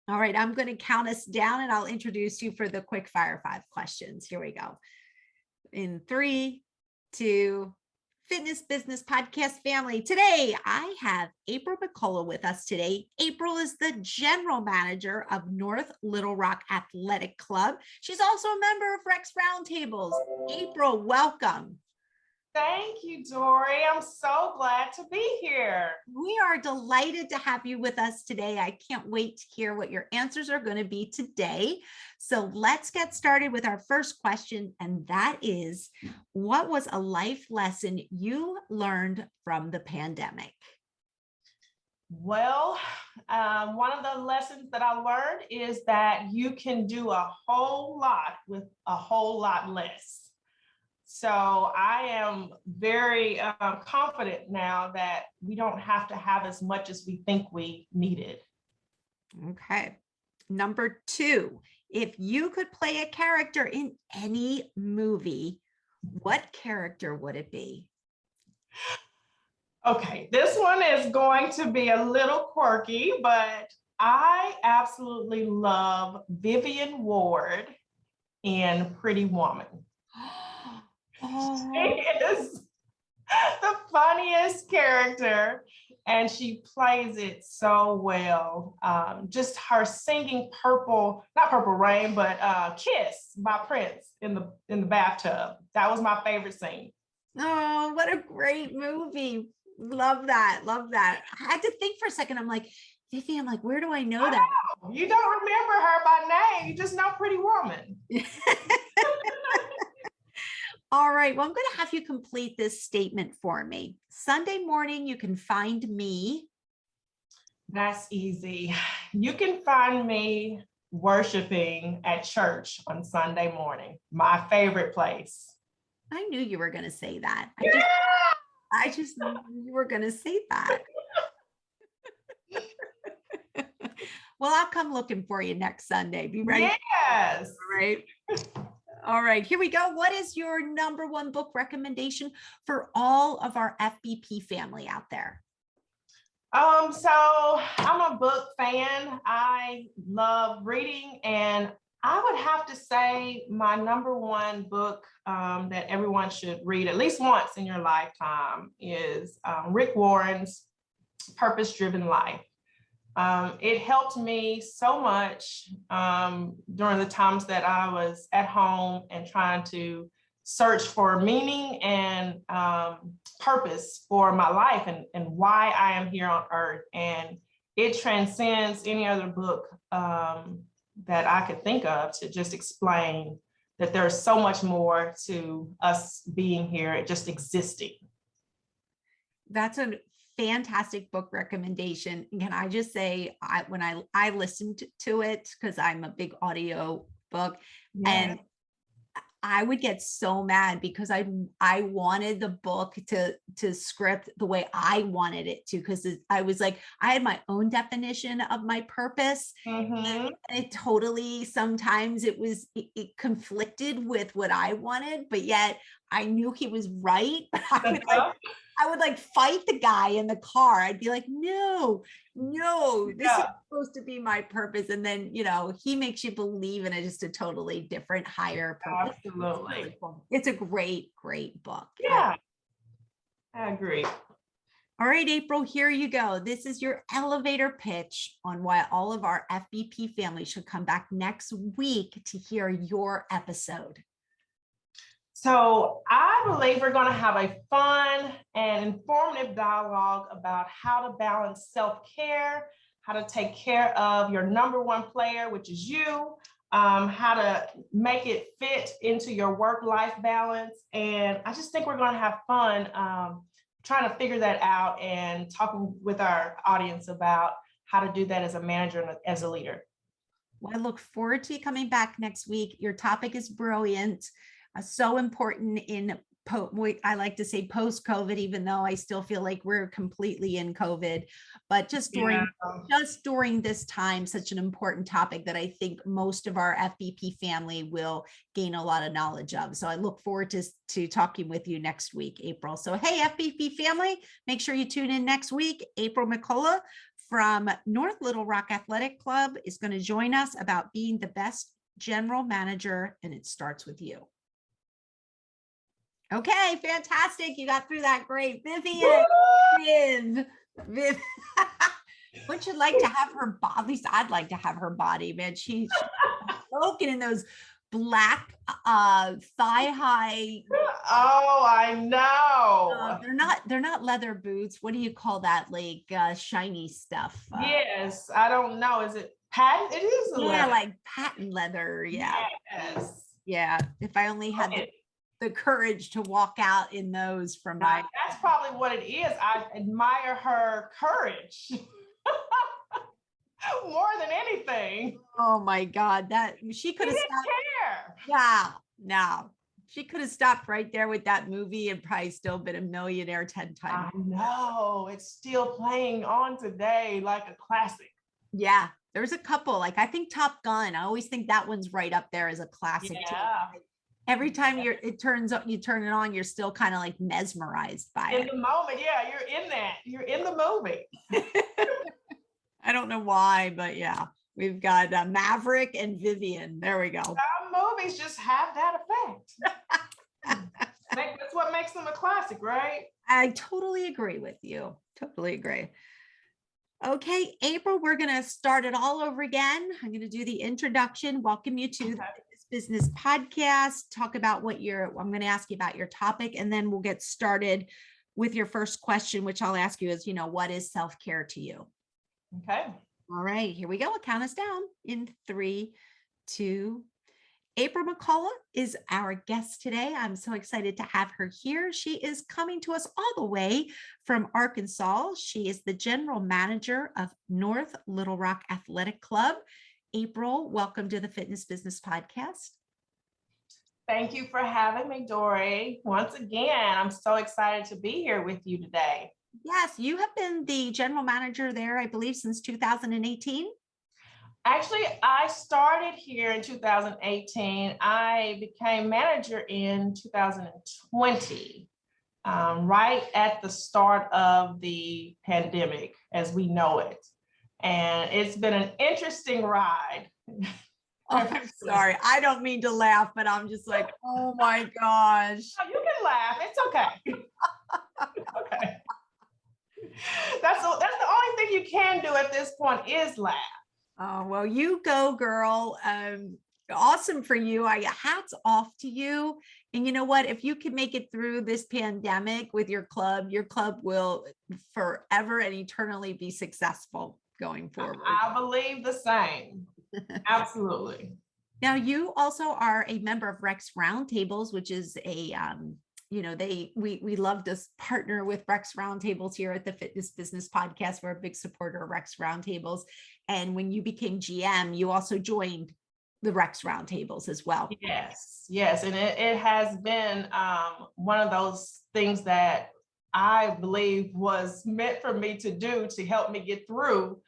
All right, I'm going to count us down and I'll introduce you for the quick fire 5 questions. Here we go. In 3, 2, Fitness Business Podcast family. Today, I have April McCullough with us today. April is the general manager of North Little Rock Athletic Club. She's also a member of Rex Roundtables. April, welcome. Thank you, Dori. I'm so glad to be here. We are delighted to have you with us today. I can't wait to hear what your answers are going to be today. So let's get started with our first question. And that is, what was a life lesson you learned from the pandemic? Well, one of the lessons that I learned is that you can do a whole lot with a whole lot less. So I am very confident now that we don't have to have as much as we think we needed. Okay. Number 2, if you could play a character in any movie, what character would it be? Okay, this one is going to be a little quirky, but I absolutely love Vivian Ward in Pretty Woman. Oh. She is the funniest character and she plays it so well. Just her singing not Purple Rain, but Kiss by Prince in the bathtub. That was my favorite scene. Oh, what a great movie. Love that. Love that. I had to think for a second. I'm like, Vivian, I'm like, where do I know that? You don't remember her by name. You just know Pretty Woman. All right. Well, I'm going to have you complete this statement for me. Sunday morning, you can find me. That's easy. You can find me worshiping at church on Sunday morning, my favorite place. I knew you were going to say that. Yeah! I just knew you were going to say that. Well, I'll come looking for you next Sunday. Be ready. Yes. All right. All right, here we go. What is your number 1 book recommendation for all of our FBP family out there? So I'm a book fan. I love reading, and I would have to say my number 1 book that everyone should read at least once in your lifetime is Rick Warren's Purpose Driven Life. It helped me so much during the times that I was at home and trying to search for meaning and purpose for my life and why I am here on earth. And it transcends any other book that I could think of to just explain that there's so much more to us being here, just existing. That's a fantastic book recommendation. Can I just say, when I listened to it, because I'm a big audio book, and I would get so mad because I wanted the book to script the way I wanted it to, because I was like, I had my own definition of my purpose. And it totally, sometimes it conflicted with what I wanted, but yet I knew he was right. I would like fight the guy in the car. I'd be like, no, this is supposed to be my purpose. And then, he makes you believe in it, just a totally different, higher purpose. Absolutely. It's a great, great book. Yeah, I agree. All right, April, here you go. This is your elevator pitch on why all of our FBP family should come back next week to hear your episode. So I believe we're going to have a fun and informative dialogue about how to balance self-care, how to take care of your number 1 player, which is you, how to make it fit into your work-life balance. And I just think we're going to have fun trying to figure that out and talking with our audience about how to do that as a manager and as a leader. Well, I look forward to you coming back next week. Your topic is brilliant. So important in, I like to say post-COVID, even though I still feel like we're completely in COVID, but just during this time, such an important topic that I think most of our FBP family will gain a lot of knowledge of. So I look forward to talking with you next week, April. So, hey, FBP family, make sure you tune in next week. April McCullough from North Little Rock Athletic Club is going to join us about being the best general manager, and it starts with you. Okay, fantastic. You got through that. Great. Viv. Wouldn't you like to have her body? At least I'd like to have her body, man. She's broken in those black thigh-high. Oh, I know. They're not leather boots. What do you call that? Like shiny stuff. Yes, I don't know. Is it patent? It is leather. Like patent leather. Yeah. Yes. Yeah. If I only had the courage to walk out in those from my. That's probably what it is. I admire her courage. More than anything. Oh my God, that she could have stopped. Care. Yeah, no, she could have stopped right there with that movie and probably still been a millionaire 10 times. I know, it's still playing on today like a classic. Yeah, there's a couple, like I think Top Gun. I always think that one's right up there as a classic. Yeah. Too. Every time you turn it on, you're still kind of like mesmerized by it. In the moment, yeah, you're in that. You're in the movie. I don't know why, but yeah, we've got Maverick and Vivian. There we go. Some movies just have that effect. That's what makes them a classic, right? I totally agree with you. Totally agree. Okay, April, we're going to start it all over again. I'm going to do the introduction, welcome you to the Business Podcast, talk about I'm going to ask you about your topic, and then we'll get started with your first question, which I'll ask you is, what is self-care to you? Okay. All right, here we go. I'll count us down in 3, 2. April McCullough is our guest today. I'm so excited to have her here. She is coming to us all the way from Arkansas. She is the general manager of North Little Rock Athletic Club. April, welcome to the Fitness Business Podcast. Thank you for having me, Dori. Once again, I'm so excited to be here with you today. Yes, you have been the general manager there, I believe, since 2018. Actually, I started here in 2018. I became manager in 2020, right at the start of the pandemic as we know it. And it's been an interesting ride. Oh, I'm sorry. I don't mean to laugh, but I'm just like, oh my gosh. You can laugh. It's okay. Okay. That's the only thing you can do at this point is laugh. Oh, well, you go, girl. Awesome for you. Hats off to you. And you know what? If you can make it through this pandemic with your club will forever and eternally be successful going forward. I believe the same. Absolutely. Now, you also are a member of Rex Roundtables, which is a we love to partner with Rex Roundtables here at the Fitness Business Podcast. We're a big supporter of Rex Roundtables. And when you became GM, you also joined the Rex Roundtables as well. Yes. And it has been one of those things that I believe was meant for me to do to help me get through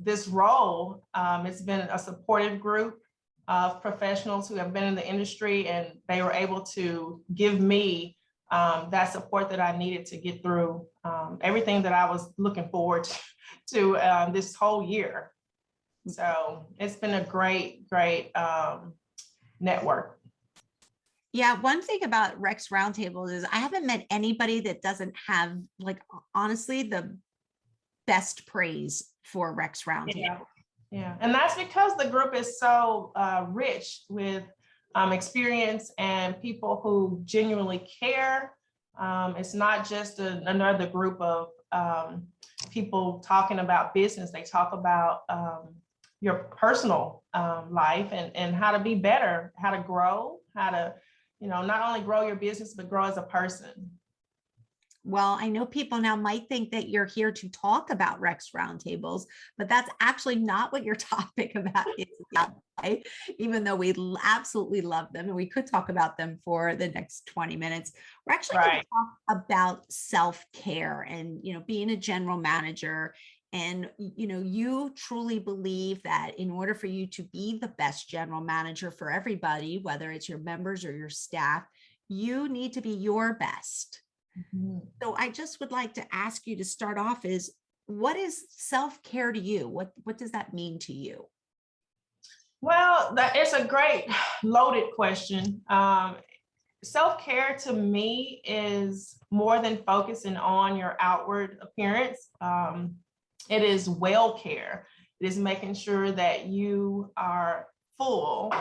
this role. It's been a supportive group of professionals who have been in the industry, and they were able to give me that support that I needed to get through everything that I was looking forward to this whole year. So it's been a great network. Yeah, one thing about Rex Roundtables is I haven't met anybody that doesn't have, like, honestly, the best praise for Rex Roundtable. Yeah, and that's because the group is so rich with experience and people who genuinely care. It's not just another group of people talking about business. They talk about your personal life and how to be better, how to grow, how to, not only grow your business, but grow as a person. Well, I know people now might think that you're here to talk about Rex Roundtables, but that's actually not what your topic about is, right? Even though we absolutely love them and we could talk about them for the next 20 minutes. We're actually going to talk about self-care and, being a general manager. And, you truly believe that in order for you to be the best general manager for everybody, whether it's your members or your staff, you need to be your best. So I just would like to ask you to start off is, what is self-care to you? What does that mean to you? Well, that is a great loaded question. Self-care to me is more than focusing on your outward appearance. It is well care. It is making sure that you are full,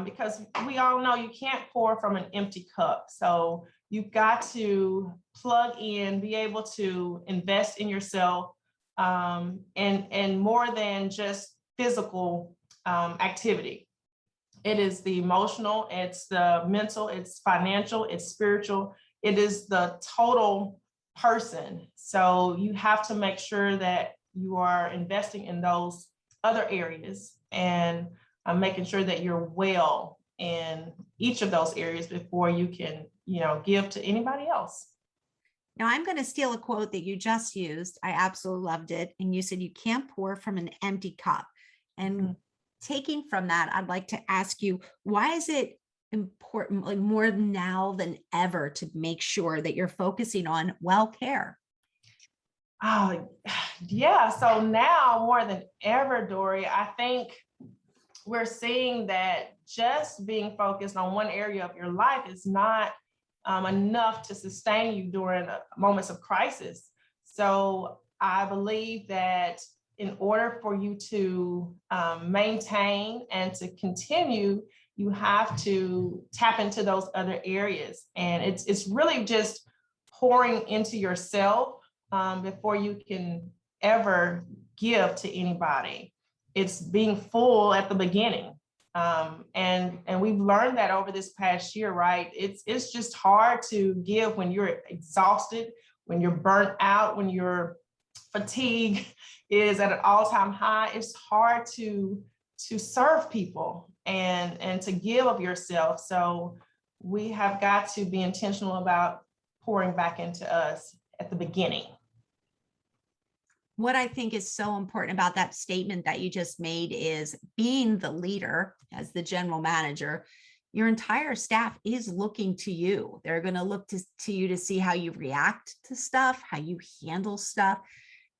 because we all know you can't pour from an empty cup. So you've got to plug in, be able to invest in yourself, and more than just physical activity. It is the emotional, it's the mental, it's financial, it's spiritual. It is the total person. So you have to make sure that you are investing in those other areas and making sure that you're well in each of those areas before you can, give to anybody else. Now, I'm going to steal a quote that you just used. I absolutely loved it. And you said you can't pour from an empty cup. And taking from that, I'd like to ask you, why is it important, like more now than ever, to make sure that you're focusing on well care? Oh, yeah. So now more than ever, Dori, I think we're seeing that just being focused on one area of your life is not enough to sustain you during moments of crisis. So I believe that in order for you to maintain and to continue, you have to tap into those other areas. And it's really just pouring into yourself before you can ever give to anybody. It's being full at the beginning. And we've learned that over this past year, right? It's just hard to give when you're exhausted, when you're burnt out, when your fatigue is at an all-time high. It's hard to serve people and to give of yourself. So we have got to be intentional about pouring back into us at the beginning. What I think is so important about that statement that you just made is being the leader as the general manager. Your entire staff is looking to you. They're going to look to you to see how you react to stuff, how you handle stuff.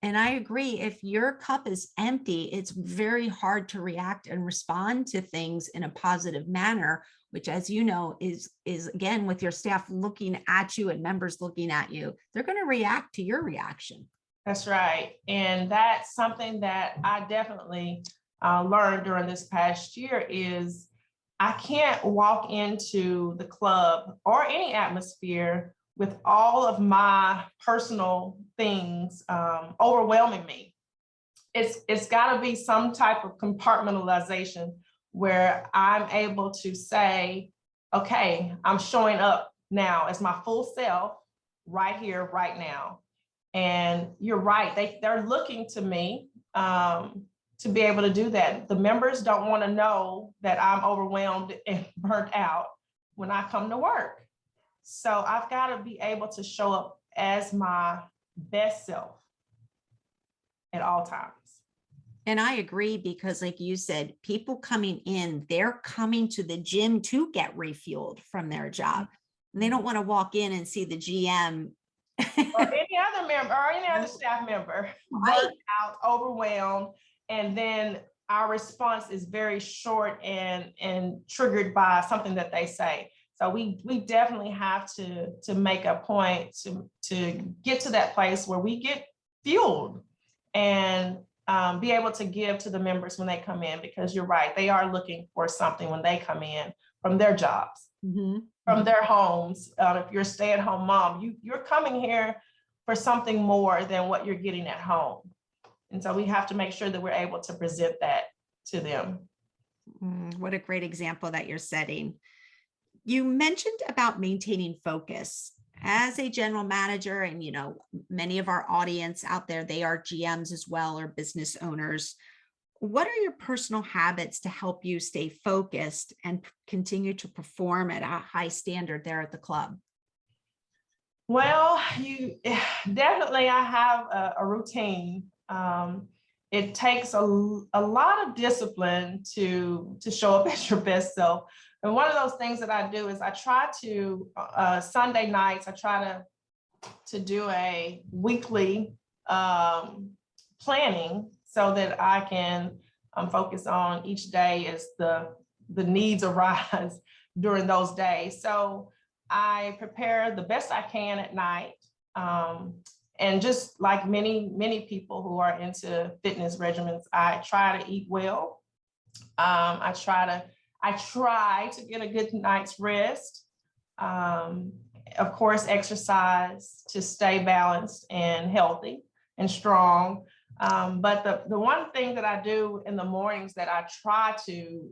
And I agree, if your cup is empty, it's very hard to react and respond to things in a positive manner, which, as you know, is again, with your staff looking at you and members looking at you, they're going to react to your reaction. That's right. And that's something that I definitely learned during this past year is I can't walk into the club or any atmosphere with all of my personal things overwhelming me. It's got to be some type of compartmentalization where I'm able to say, okay, I'm showing up now as my full self right here, right now. And you're right, they're looking to me to be able to do that. The members don't want to know that I'm overwhelmed and burnt out when I come to work. So I've got to be able to show up as my best self at all times. And I agree, because like you said, people coming in, they're coming to the gym to get refueled from their job. And they don't want to walk in and see the GM or any other member or any other staff member burnt out, overwhelmed. And then our response is very short and triggered by something that they say. So we definitely have to make a point to get to that place where we get fueled and be able to give to the members when they come in, because you're right, they are looking for something when they come in from their jobs, from their homes. If you're a stay-at-home mom, you're coming here for something more than what you're getting at home. And so we have to make sure that we're able to present that to them. What a great example that you're setting. You mentioned about maintaining focus. As a general manager, and many of our audience out there, they are GMs as well, or business owners. What are your personal habits to help you stay focused and continue to perform at a high standard there at the club? Well, I have a routine. It takes a lot of discipline to show up as your best self. And one of those things that I do is I try to, Sunday nights, I try to do a weekly planning so that I can focus on each day as the needs arise during those days. So I prepare the best I can at night. And just like many people who are into fitness regimens, I try to eat well. I try to get a good night's rest. Of course, exercise to stay balanced and healthy and strong. But the one thing that I do in the mornings that I try to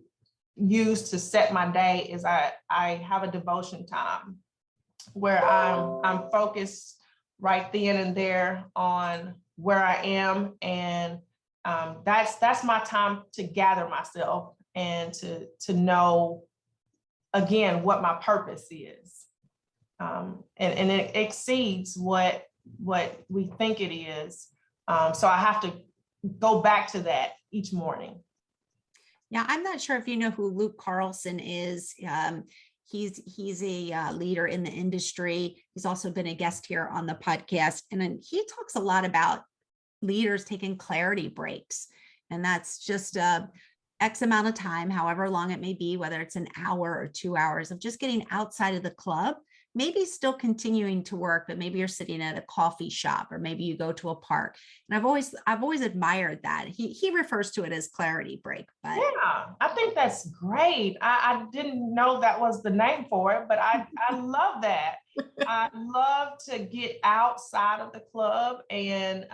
use to set my day is I have a devotion time where I'm focused right then and there on where I am, and that's my time to gather myself and to know again what my purpose is, and it exceeds what we think it is. So I have to go back to that each morning. Yeah, I'm not sure if you know who Luke Carlson is. He's a leader in the industry. He's also been a guest here on the podcast, and then he talks a lot about leaders taking clarity breaks, and that's just X amount of time, however long it may be, whether it's an hour or 2 hours of just getting outside of the club, maybe still continuing to work, but maybe you're sitting at a coffee shop, or maybe you go to a park. And I've always admired that. He refers to it as clarity break. But yeah, I think that's great. I didn't know that was the name for it, but I love that. I love to get outside of the club, and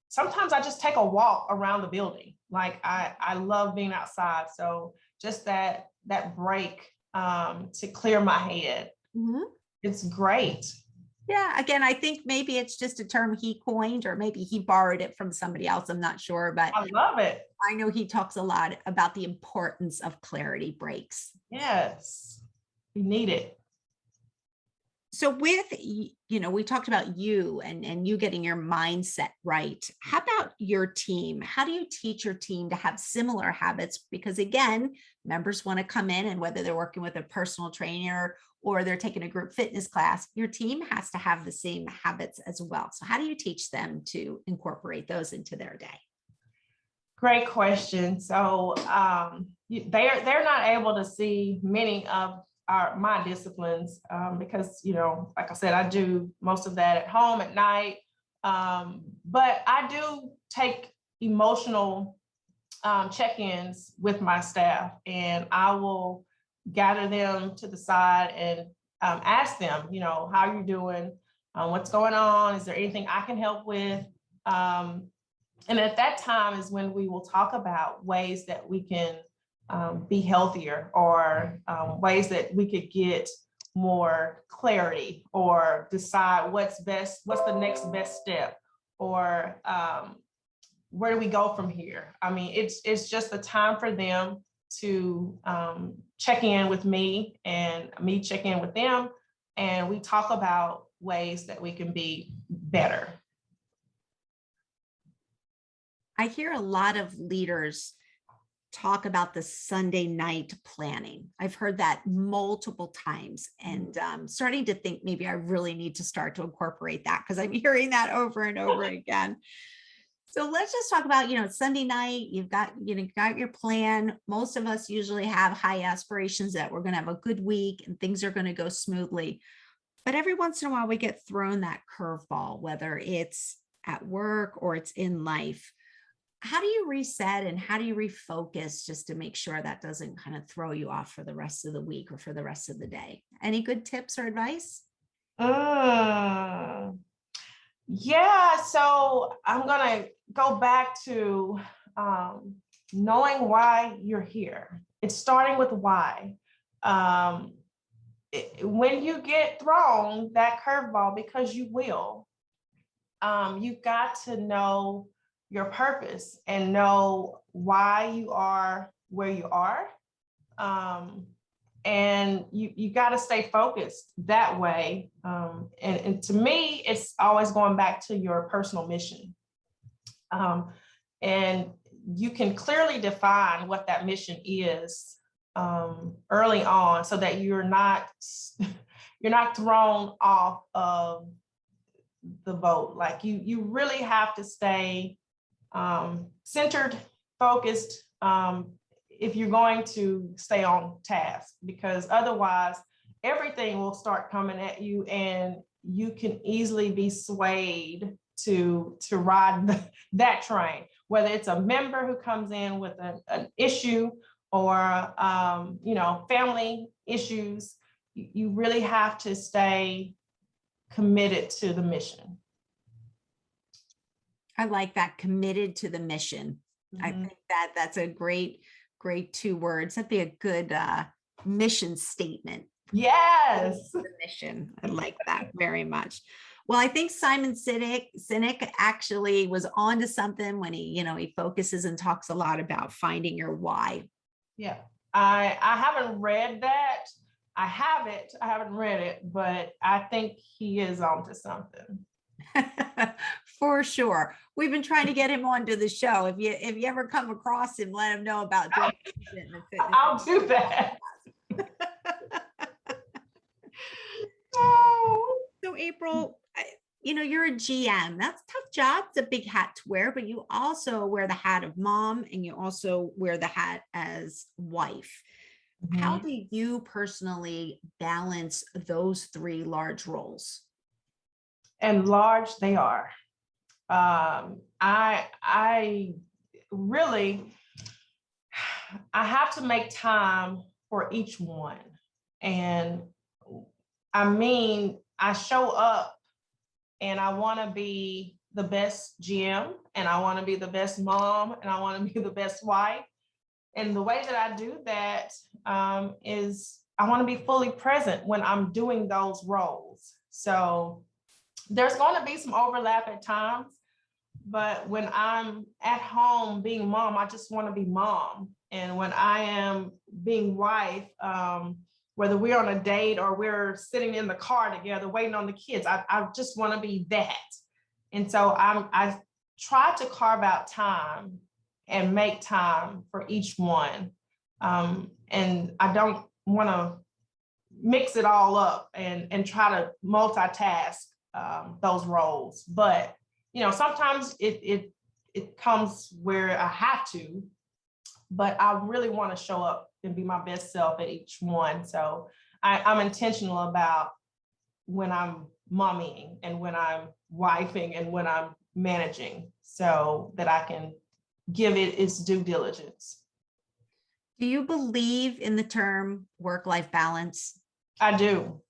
sometimes I just take a walk around the building. Like I love being outside. So just that break to clear my head. Mm-hmm. It's great. Yeah, again, I think maybe it's just a term he coined, or maybe he borrowed it from somebody else. I'm not sure, but I love it. I know he talks a lot about the importance of clarity breaks. Yes, we need it. So with, we talked about you and you getting your mindset right. How about your team? How do you teach your team to have similar habits? Because again, members want to come in, and whether they're working with a personal trainer or they're taking a group fitness class, your team has to have the same habits as well. So how do you teach them to incorporate those into their day? Great question. So they're not able to see many of my disciplines because, like I said, I do most of that at home at night. But I do take emotional check-ins with my staff, and I will gather them to the side and ask them, how are you doing? What's going on? Is there anything I can help with? And at that time is when we will talk about ways that we can be healthier, or ways that we could get more clarity, or decide what's the next best step, or where do we go from here? I mean, it's just a time for them to check in with me, and me check in with them, and we talk about ways that we can be better. I hear a lot of leaders talk about the Sunday night planning. I've heard that multiple times, and starting to think maybe I really need to start to incorporate that, because I'm hearing that over and over again. So let's just talk about, Sunday night, you've got your plan. Most of us usually have high aspirations that we're going to have a good week and things are going to go smoothly. But every once in a while we get thrown that curveball, whether it's at work or it's in life. How do you reset and how do you refocus just to make sure that doesn't kind of throw you off for the rest of the week or for the rest of the day? Any good tips or advice? Yeah, so I'm going to go back to knowing why you're here. It's starting with why. When you get thrown that curveball, because you will, you've got to know your purpose and know why you are where you are. And you got to stay focused that way. And to me, it's always going back to your personal mission. And you can clearly define what that mission is early on, so that you're not thrown off of the vote. Like you really have to stay centered, focused, if you're going to stay on task, because otherwise everything will start coming at you and you can easily be swayed to ride that train, whether it's a member who comes in with an issue or family issues. You really have to stay committed to the mission. I like that, committed to the mission. I think that's a great 2 words. That'd be a good mission statement. Yes. The mission. I like that very much. Well, I think Simon Sinek actually was onto something when he focuses and talks a lot about finding your why. Yeah, I haven't read that. I haven't read it, but I think he is onto something. For sure. We've been trying to get him onto the show. If you ever come across him, let him know about Dori Nugent and fitness. I'll do that. So April, you're a GM. That's a tough job. It's a big hat to wear, but you also wear the hat of mom and you also wear the hat as wife. Mm-hmm. How do you personally balance those 3 large roles? And large they are. I really have to make time for each one. And I show up and I want to be the best GM and I want to be the best mom and I want to be the best wife. And the way that I do that is I want to be fully present when I'm doing those roles. So there's going to be some overlap at times, but when I'm at home being mom, I just want to be mom. And when I am being wife, whether we're on a date or we're sitting in the car together waiting on the kids, I just want to be that. And so I try to carve out time and make time for each one. And I don't want to mix it all up and try to multitask those roles. But, sometimes it comes where I have to, but I really want to show up and be my best self at each one. So I'm intentional about when I'm mommying and when I'm wifing and when I'm managing so that I can give it its due diligence. Do you believe in the term work-life balance? I do.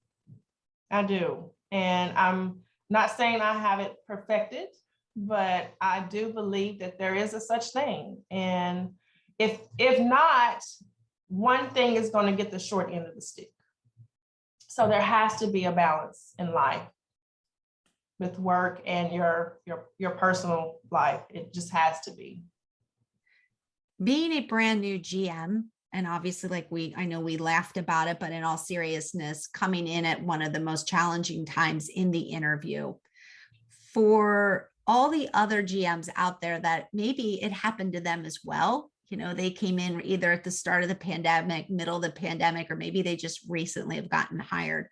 And I'm not saying I have it perfected, but I do believe that there is a such thing. And if not, one thing is going to get the short end of the stick. So there has to be a balance in life with work and your personal life. It just has to be. Being a brand new GM, and obviously I know we laughed about it, but in all seriousness, coming in at one of the most challenging times in the interview, for all the other GMs out there that maybe it happened to them as well, they came in either at the start of the pandemic, middle of the pandemic, or maybe they just recently have gotten hired.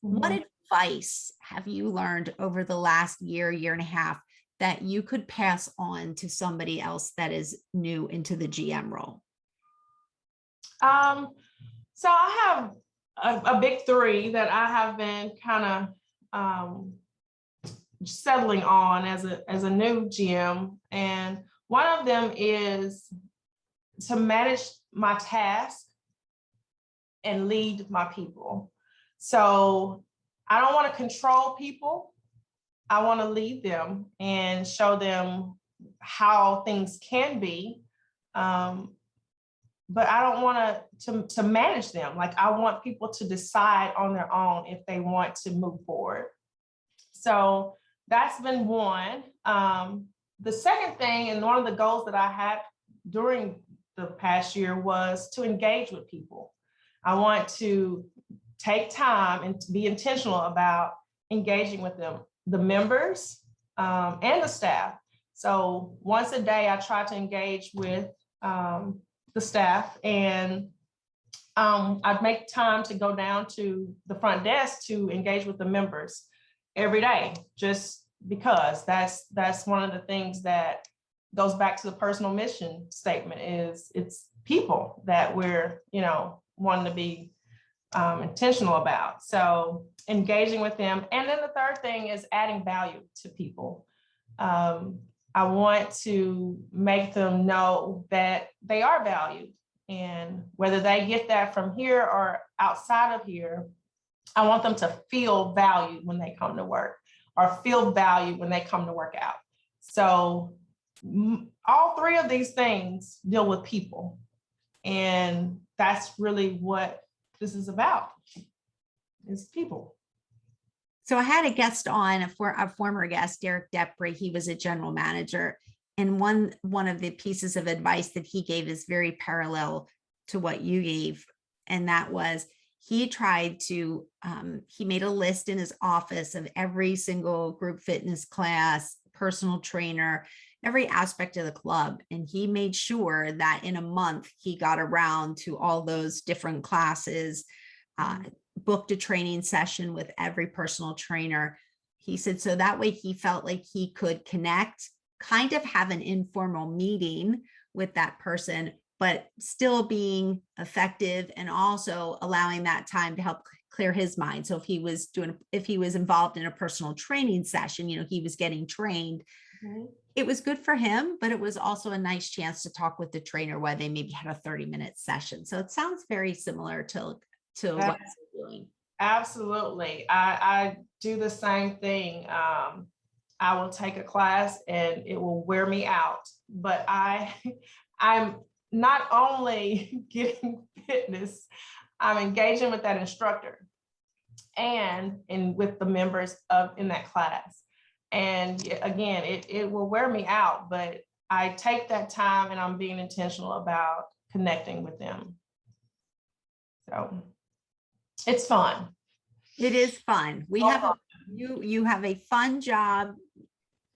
Mm-hmm. What advice have you learned over the last year and a half that you could pass on to somebody else that is new into the GM role? So I have a big 3 that I have been kind of settling on as a new GM. And one of them is to manage my task and lead my people. So I don't want to control people. I want to lead them and show them how things can be. But I don't want to manage them. Like, I want people to decide on their own if they want to move forward. So that's been one. The second thing, and one of the goals that I had during the past year, was to engage with people. I want to take time and be intentional about engaging with them, the members and the staff. So once a day, I try to engage with the staff, and I'd make time to go down to the front desk to engage with the members every day. Just because that's one of the things that goes back to the personal mission statement, is it's people that we're, wanting to be intentional about. So engaging with them. And then the third thing is adding value to people. I want to make them know that they are valued, and whether they get that from here or outside of here, I want them to feel valued when they come to work, or feel valued when they come to work out. So all three of these things deal with people, and that's really what this is about, is people. So I had a guest on, a former guest, Derek Depre. He was a general manager. And one of the pieces of advice that he gave is very parallel to what you gave. And that was, he tried to, he made a list in his office of every single group fitness class, personal trainer, every aspect of the club. And he made sure that in a month, he got around to all those different classes, booked a training session with every personal trainer. He said, so that way he felt like he could connect, kind of have an informal meeting with that person, but still being effective, and also allowing that time to help clear his mind. So if he was involved in a personal training session, he was getting trained. Mm-hmm. It was good for him, but it was also a nice chance to talk with the trainer while they maybe had a 30-minute session. So it sounds very similar to what you're doing. Absolutely. I do the same thing. I will take a class and it will wear me out, but I'm not only getting fitness, I'm engaging with that instructor and with the members in that class. And again, it will wear me out, but I take that time and I'm being intentional about connecting with them. So it's fun. It is fun. You have a fun job.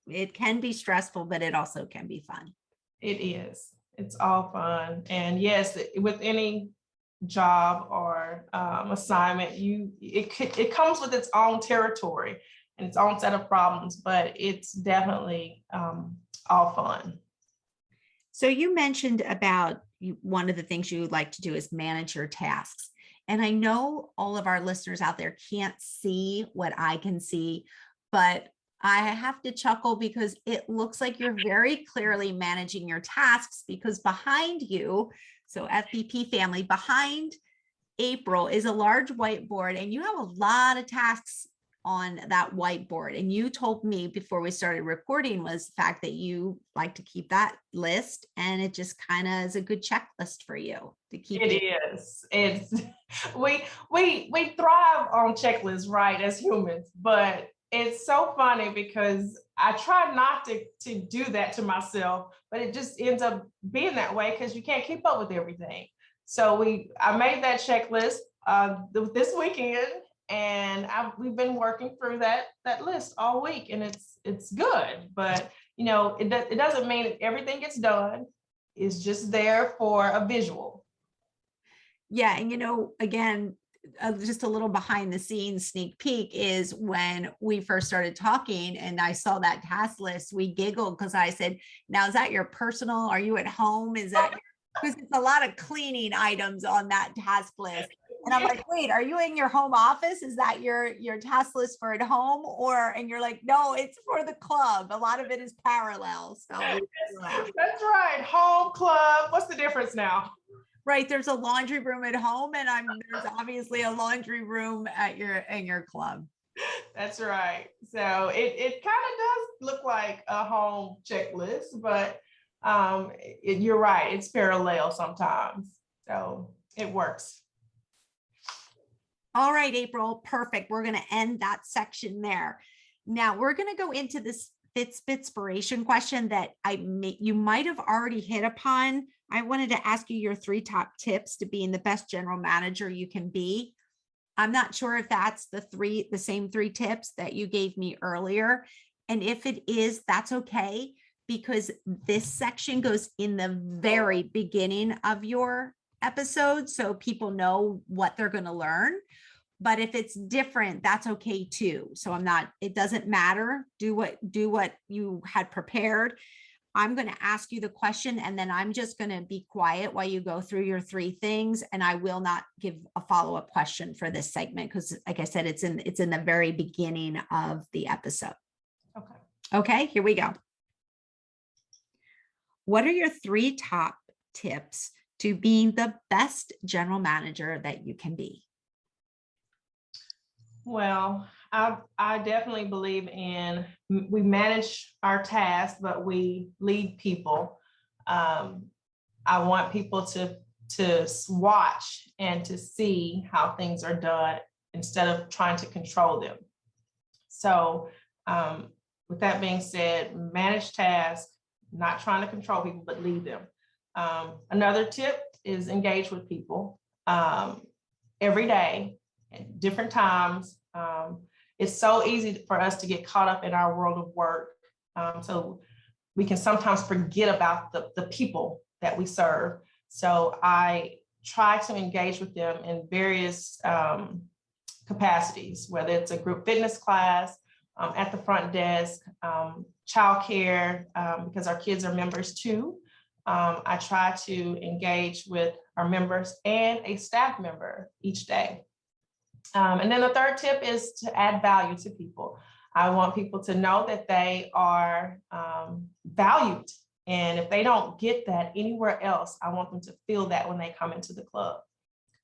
It can be stressful, but it also can be fun. It is. It's all fun. And yes, with any job or assignment, it comes with its own territory and its own set of problems, but it's definitely all fun. So you mentioned about one of the things you would like to do is manage your tasks. And I know all of our listeners out there can't see what I can see, but I have to chuckle because it looks like you're very clearly managing your tasks, because behind you, so FBP family, behind April is a large whiteboard, and you have a lot of tasks on that whiteboard. And you told me before we started recording was the fact that you like to keep that list, and it just kind of is a good checklist for you to keep. It is. It's we thrive on checklists, right, as humans, but it's so funny because I try not to do that to myself, but it just ends up being that way because you can't keep up with everything. So I made that checklist this weekend, and we've been working through that list all week, and it's good. But it doesn't mean everything gets done. It's just there for a visual. Yeah, and again, just a little behind the scenes sneak peek is when we first started talking and I saw that task list, we giggled because I said, now is that your personal? Are you at home? Is that because it's a lot of cleaning items on that task list? And I'm like, wait, are you in your home office? Is that your task list for at home? And you're like, no, it's for the club. A lot of it is parallel. So that's right. Home, club. What's the difference now? Right. There's a laundry room at home, and there's obviously a laundry room in your club. That's right. So it kind of does look like a home checklist, but you're right. It's parallel sometimes. So it works. All right, April. Perfect. We're going to end that section there. Now we're going to go into this Fitspiration question that you might have already hit upon. I wanted to ask you your 3 top tips to being the best general manager you can be. I'm not sure if that's the same 3 tips that you gave me earlier. And if it is, that's okay, because this section goes in the very beginning of your episode, so people know what they're going to learn. But if it's different, that's okay too. So it doesn't matter. Do what you had prepared. I'm going to ask you the question, and then I'm just going to be quiet while you go through your three things. And I will not give a follow-up question for this segment because, like I said, it's in the very beginning of the episode. Okay, here we go. What are your three top tips to being the best general manager that you can be? Well, I definitely believe in we manage our tasks, but we lead people. I want people to watch and to see how things are done instead of trying to control them. So with that being said, manage tasks, not trying to control people, but lead them. Another tip is engage with people every day at different times. It's so easy for us to get caught up in our world of work. So we can sometimes forget about the people that we serve. So I try to engage with them in various capacities, whether it's a group fitness class, at the front desk, childcare, because our kids are members too. I try to engage with our members and a staff member each day. And then the third tip is to add value to people. I want people to know that they are valued. And if they don't get that anywhere else, I want them to feel that when they come into the club.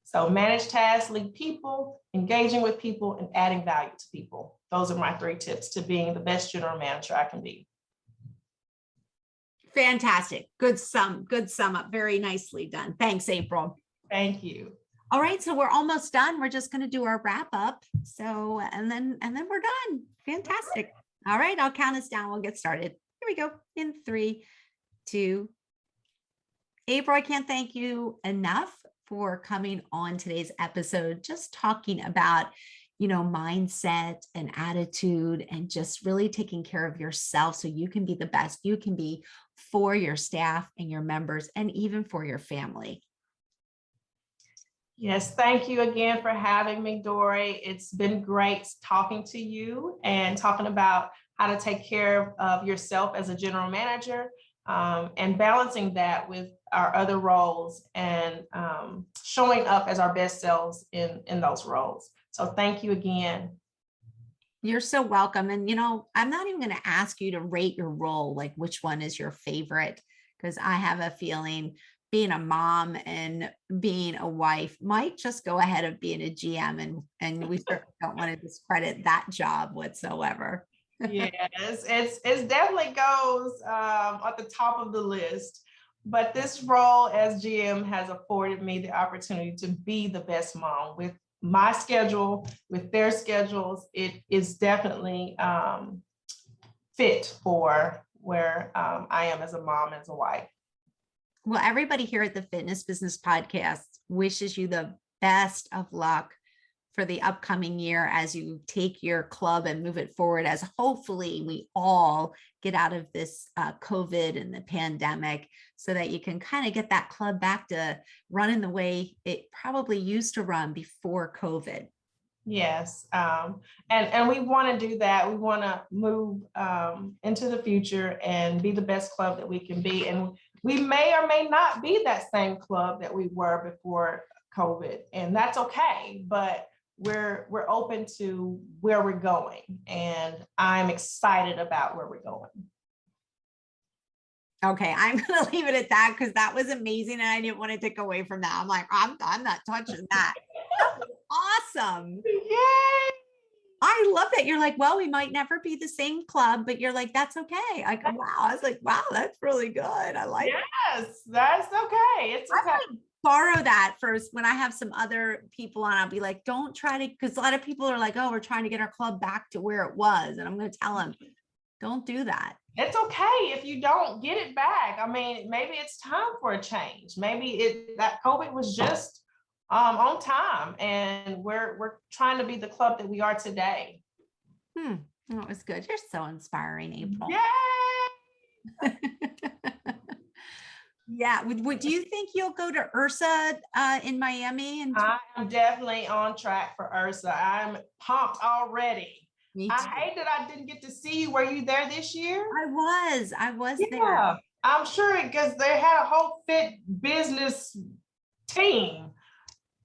So manage tasks, lead people, engaging with people, and adding value to people. Those are my three tips to being the best general manager I can be. Fantastic. Good sum up. Very nicely done. Thanks, April. Thank you. All right, so we're almost done. We're just going to do our wrap up. So, and then we're done. Fantastic. All right, I'll count us down. We'll get started. Here we go. In 3, 2. April, I can't thank you enough for coming on today's episode, just talking about, mindset and attitude and just really taking care of yourself so you can be the best you can be for your staff and your members and even for your family. Yes, thank you again for having me, Dori. It's been great talking to you and talking about how to take care of yourself as a general manager, and balancing that with our other roles and showing up as our best selves in those roles. So thank you again. You're so welcome. And, I'm not even going to ask you to rate your role, like which one is your favorite, because I have a feeling being a mom and being a wife might just go ahead of being a GM, and we certainly don't want to discredit that job whatsoever. Yes, it definitely goes at the top of the list. But this role as GM has afforded me the opportunity to be the best mom with my schedule, with their schedules. It is definitely fit for where I am as a mom, as a wife. Well, everybody here at the Fitness Business Podcast wishes you the best of luck for the upcoming year as you take your club and move it forward, as hopefully we all get out of this COVID and the pandemic so that you can kind of get that club back to running the way it probably used to run before COVID. Yes. And we want to do that. We want to move into the future and be the best club that we can be. And we may or may not be that same club that we were before COVID, and that's okay. But we're open to where we're going, and I'm excited about where we're going. Okay, I'm going to leave it at that because that was amazing, and I didn't want to take away from that. I'm like, I'm not touching that. That was awesome. Yay! I love that. You're like, well, we might never be the same club, but you're like, that's okay. Like, wow. I was like, wow, that's really good. I like it. Yes, that's okay. It's okay. Borrow that first when I have some other people on. I'll be like, don't try to, because a lot of people are like, oh, we're trying to get our club back to where it was. And I'm going to tell them, don't do that. It's okay if you don't get it back. I mean, maybe it's time for a change. Maybe that COVID was just on time, and we're trying to be the club that we are today. That was good. You're so inspiring, April. Yay! Yeah. Do you think you'll go to Ursa in Miami? And I am definitely on track for Ursa. I'm pumped already. me I too. hate that I didn't get to see you. Were you there this year? I was there. Yeah, I'm sure because they had a whole fit business team.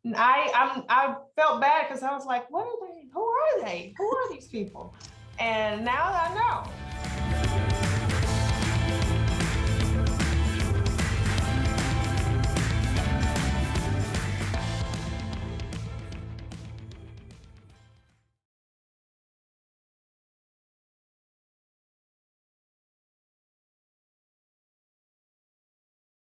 And I felt bad because I was like, what are they? Who are they? Who are these people? And now I know.